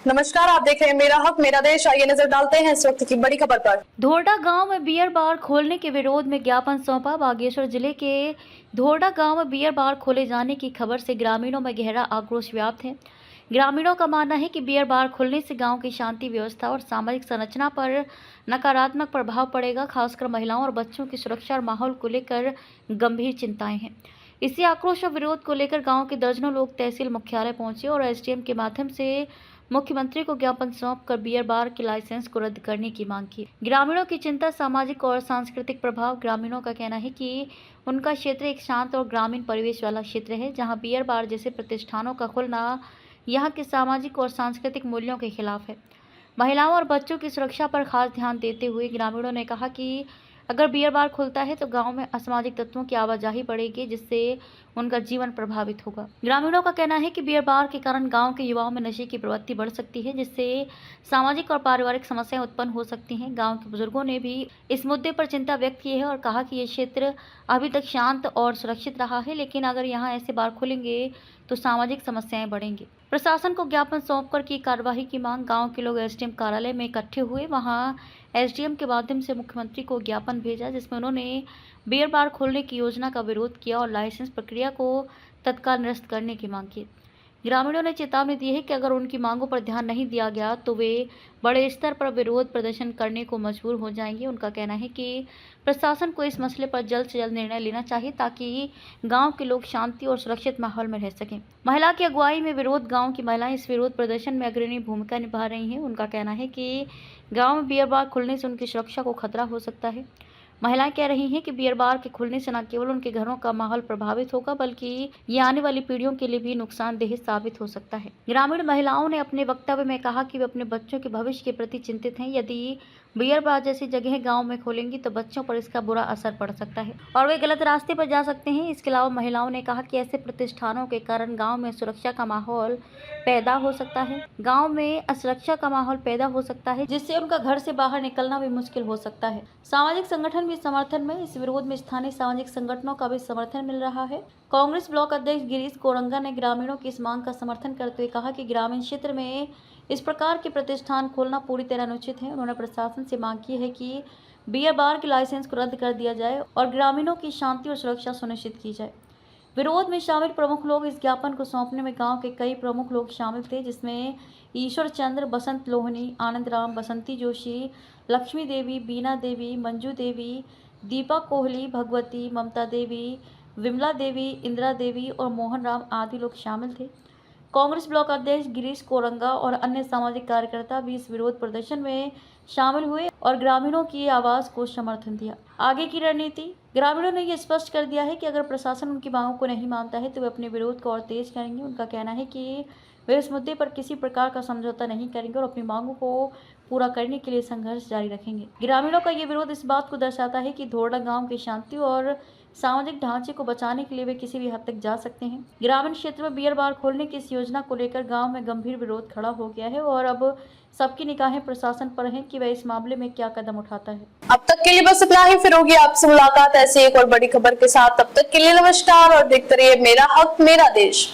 नमस्कार, आप देख रहे हैं मेरा हक मेरा देश। आइए नजर डालते हैं इस वक्त की बड़ी खबर पर। धोरडा गांव में बियर बार खोलने के विरोध में ज्ञापन सौंपा। बागेश्वर जिले के धोरडा गांव में बियर बार खोले जाने की खबर से ग्रामीणों में गहरा आक्रोश व्याप्त है। ग्रामीणों का मानना है कि बियर बार खुलने से गांव की शांति व्यवस्था और सामाजिक संरचना पर नकारात्मक प्रभाव पड़ेगा। खासकर महिलाओं और बच्चों की सुरक्षा और माहौल को लेकर गंभीर चिंताएं हैं। इसी आक्रोश और विरोध को लेकर गांव के दर्जनों लोग तहसील मुख्यालय पहुंचे और एसडीएम के माध्यम से मुख्यमंत्री को ज्ञापन सौंपकर बियर बार के लाइसेंस को रद्द करने की मांग की। ग्रामीणों की चिंता सामाजिक और सांस्कृतिक प्रभाव। ग्रामीणों का कहना है कि उनका क्षेत्र एक शांत और ग्रामीण परिवेश वाला क्षेत्र है, जहां बियर बार जैसे प्रतिष्ठानों का खुलना यहां के सामाजिक और सांस्कृतिक मूल्यों के खिलाफ है। महिलाओं और बच्चों की सुरक्षा पर खास ध्यान देते हुए ग्रामीणों ने कहा कि अगर बियर बार खुलता है तो गांव में असामाजिक तत्वों की आवाजाही बढ़ेगी, जिससे उनका जीवन प्रभावित होगा। ग्रामीणों का कहना है कि बियर बार के कारण गांव के युवाओं में नशे की प्रवृत्ति बढ़ सकती है, जिससे सामाजिक और पारिवारिक समस्याएं उत्पन्न हो सकती हैं। गांव के बुजुर्गों ने भी इस मुद्दे पर चिंता व्यक्त की है और कहा कि ये क्षेत्र अभी तक शांत और सुरक्षित रहा है, लेकिन अगर यहाँ ऐसे बार खुलेंगे तो सामाजिक समस्याएं बढ़ेंगी। प्रशासन को ज्ञापन सौंपकर की कार्यवाही की मांग। गांव के लोग एसडीएम कार्यालय में इकट्ठे हुए। वहां एसडीएम के माध्यम से मुख्यमंत्री को ज्ञापन भेजा, जिसमें उन्होंने बियर बार खोलने की योजना का विरोध किया और लाइसेंस प्रक्रिया को तत्काल निरस्त करने की मांग की। ग्रामीणों ने चेतावनी दी है कि अगर उनकी मांगों पर ध्यान नहीं दिया गया तो वे बड़े स्तर पर विरोध प्रदर्शन करने को मजबूर हो जाएंगे। उनका कहना है कि प्रशासन को इस मसले पर जल्द से जल्द निर्णय लेना चाहिए ताकि गांव के लोग शांति और सुरक्षित माहौल में रह सकें। महिला की अगुवाई में विरोध। गांव की महिलाएं इस विरोध प्रदर्शन में अग्रणी भूमिका निभा रही हैं। उनका कहना है कि गांव में बियर बार खुलने से उनकी सुरक्षा को खतरा हो सकता है। महिलाएं कह रही हैं कि बियर बार के खुलने से न केवल उनके घरों का माहौल प्रभावित होगा, बल्कि ये आने वाली पीढ़ियों के लिए भी नुकसानदेह साबित हो सकता है। ग्रामीण महिलाओं ने अपने वक्तव्य में कहा कि वे अपने बच्चों के भविष्य के प्रति चिंतित हैं। यदि बियर बार जैसी जगह गांव में खोलेंगी तो बच्चों पर इसका बुरा असर पड़ सकता है और वे गलत रास्ते पर जा सकते हैं। इसके अलावा महिलाओं ने कहा कि ऐसे प्रतिष्ठानों के कारण गांव में सुरक्षा का माहौल पैदा हो सकता है। गांव में असुरक्षा का माहौल पैदा हो सकता है, जिससे उनका घर से बाहर निकलना भी मुश्किल हो सकता है। सामाजिक संगठन भी समर्थन में। इस विरोध में स्थानीय सामाजिक संगठनों का भी समर्थन मिल रहा है। कांग्रेस ब्लॉक अध्यक्ष गिरीश कोरंगा ने ग्रामीणों की इस मांग का समर्थन करते हुए कहा कि ग्रामीण क्षेत्र में इस प्रकार के प्रतिष्ठान खोलना पूरी तरह अनुचित है। उन्होंने प्रशासन से मांग की है कि बियर बार के लाइसेंस को रद्द कर दिया जाए और ग्रामीणों की शांति और सुरक्षा सुनिश्चित की जाए। विरोध में शामिल प्रमुख लोग। इस ज्ञापन को सौंपने में गांव के कई प्रमुख लोग शामिल थे, जिसमें ईश्वर चंद्र, बसंत लोहनी, आनंद राम, बसंती जोशी, लक्ष्मी देवी, बीना देवी, मंजू देवी, दीपा कोहली, भगवती, ममता देवी, विमला देवी, इंदिरा देवी और मोहन राम आदि लोग शामिल थे। कांग्रेस ब्लॉक अध्यक्ष गिरीश कोरंगा और अन्य सामाजिक कार्यकर्ता भी इस विरोध प्रदर्शन में शामिल हुए और ग्रामीणों की आवाज को समर्थन दिया। आगे की रणनीति। ग्रामीणों ने यह स्पष्ट कर दिया है कि अगर प्रशासन उनकी मांगों को नहीं मानता है तो वे अपने विरोध को और तेज करेंगे। उनका कहना है कि वे इस मुद्दे पर किसी प्रकार का समझौता नहीं करेंगे और अपनी मांगों को पूरा करने के लिए संघर्ष जारी रखेंगे। ग्रामीणों का ये विरोध इस बात को दर्शाता है कि धोरडा गांव की शांति और सामाजिक ढांचे को बचाने के लिए वे किसी भी हद तक जा सकते हैं। ग्रामीण क्षेत्र में बियर बार खोलने की इस योजना को लेकर गांव में गंभीर विरोध खड़ा हो गया है और अब सबकी निगाहें प्रशासन पर हैं कि वह इस मामले में क्या कदम उठाता है। अब तक के लिए बस इतना ही। फिर होगी आपसे मुलाकात ऐसी एक और बड़ी खबर के साथ। तब तक के लिए नमस्कार और देखते रहिए मेरा हक मेरा देश।